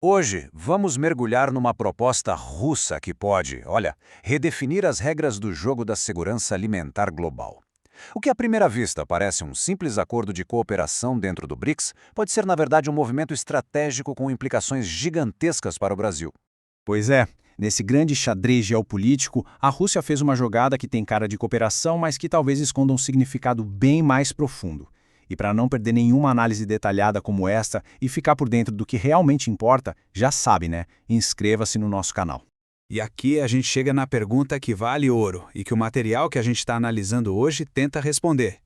Hoje, vamos mergulhar numa proposta russa que pode, olha, redefinir as regras do jogo da segurança alimentar global. O que à primeira vista parece um simples acordo de cooperação dentro do BRICS, pode ser na verdade um movimento estratégico com implicações gigantescas para o Brasil. Pois é, nesse grande xadrez geopolítico, a Rússia fez uma jogada que tem cara de cooperação, mas que talvez esconda um significado bem mais profundo. E para não perder nenhuma análise detalhada como esta e ficar por dentro do que realmente importa, já sabe, né? Inscreva-se no nosso canal. E aqui a gente chega na pergunta que vale ouro e que o material que a gente está analisando hoje tenta responder.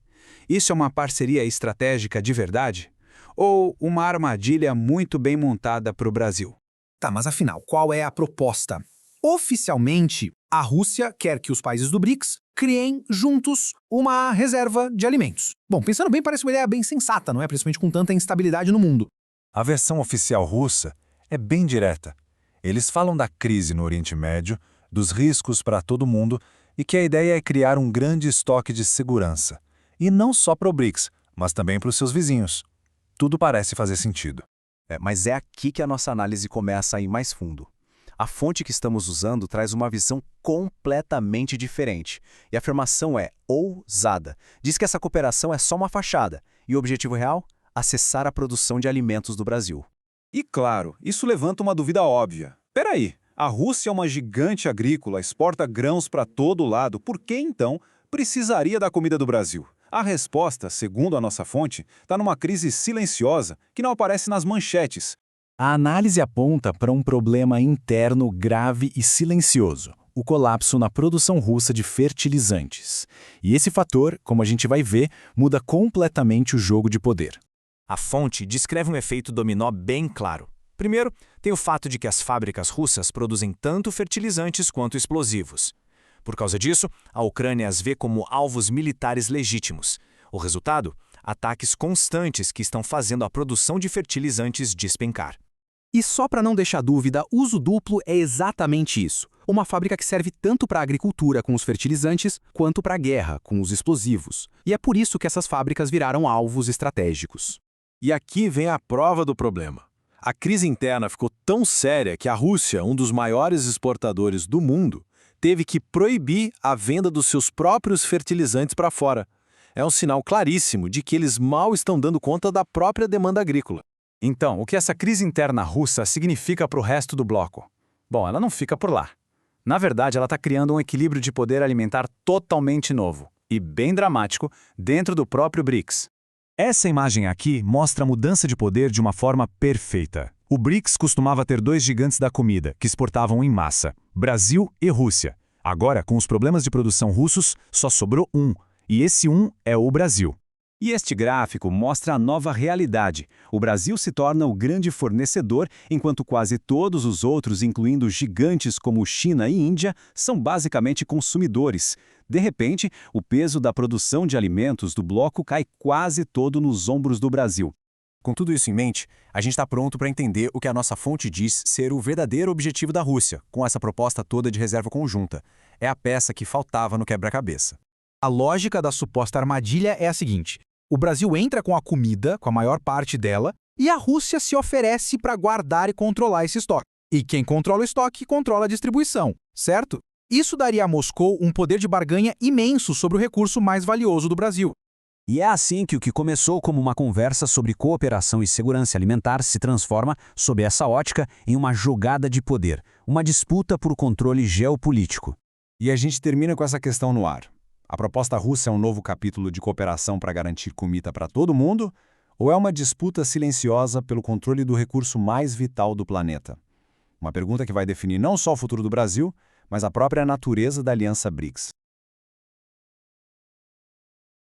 Isso é uma parceria estratégica de verdade? Ou uma armadilha muito bem montada para o Brasil? Tá, mas afinal, qual é a proposta? Oficialmente, a Rússia quer que os países do BRICS criem juntos uma reserva de alimentos. Bom, pensando bem, parece uma ideia bem sensata, não é? Principalmente com tanta instabilidade no mundo. A versão oficial russa é bem direta. Eles falam da crise no Oriente Médio, dos riscos para todo mundo e que a ideia é criar um grande estoque de segurança. E não só para o BRICS, mas também para os seus vizinhos. Tudo parece fazer sentido. Mas é aqui que a nossa análise começa a ir mais fundo. A fonte que estamos usando traz uma visão completamente diferente. E a afirmação é ousada. Diz que essa cooperação é só uma fachada. E o objetivo real? Acessar a produção de alimentos do Brasil. E claro, isso levanta uma dúvida óbvia. Peraí, a Rússia é uma gigante agrícola, exporta grãos para todo lado, por que então precisaria da comida do Brasil? A resposta, segundo a nossa fonte, está numa crise silenciosa que não aparece nas manchetes. A análise aponta para um problema interno grave e silencioso, o colapso na produção russa de fertilizantes. E esse fator, como a gente vai ver, muda completamente o jogo de poder. A fonte descreve um efeito dominó bem claro. Primeiro, tem o fato de que as fábricas russas produzem tanto fertilizantes quanto explosivos. Por causa disso, a Ucrânia as vê como alvos militares legítimos. O resultado? Ataques constantes que estão fazendo a produção de fertilizantes despencar. E só para não deixar dúvida, uso duplo é exatamente isso. Uma fábrica que serve tanto para a agricultura com os fertilizantes, quanto para a guerra com os explosivos. E é por isso que essas fábricas viraram alvos estratégicos. E aqui vem a prova do problema. A crise interna ficou tão séria que a Rússia, um dos maiores exportadores do mundo, teve que proibir a venda dos seus próprios fertilizantes para fora. É um sinal claríssimo de que eles mal estão dando conta da própria demanda agrícola. Então, o que essa crise interna russa significa para o resto do bloco? Bom, ela não fica por lá. Na verdade, ela está criando um equilíbrio de poder alimentar totalmente novo e bem dramático dentro do próprio BRICS. Essa imagem aqui mostra a mudança de poder de uma forma perfeita. O BRICS costumava ter dois gigantes da comida, que exportavam em massa, Brasil e Rússia. Agora, com os problemas de produção russos, só sobrou um, e esse um é o Brasil. E este gráfico mostra a nova realidade. O Brasil se torna o grande fornecedor, enquanto quase todos os outros, incluindo gigantes como China e Índia, são basicamente consumidores. De repente, o peso da produção de alimentos do bloco cai quase todo nos ombros do Brasil. Com tudo isso em mente, a gente está pronto para entender o que a nossa fonte diz ser o verdadeiro objetivo da Rússia, com essa proposta toda de reserva conjunta. É a peça que faltava no quebra-cabeça. A lógica da suposta armadilha é a seguinte: o Brasil entra com a comida, com a maior parte dela, e a Rússia se oferece para guardar e controlar esse estoque. E quem controla o estoque, controla a distribuição, certo? Isso daria a Moscou um poder de barganha imenso sobre o recurso mais valioso do Brasil. E é assim que o que começou como uma conversa sobre cooperação e segurança alimentar se transforma, sob essa ótica, em uma jogada de poder, uma disputa por controle geopolítico. E a gente termina com essa questão no ar. A proposta russa é um novo capítulo de cooperação para garantir comida para todo mundo? Ou é uma disputa silenciosa pelo controle do recurso mais vital do planeta? Uma pergunta que vai definir não só o futuro do Brasil, mas a própria natureza da Aliança BRICS.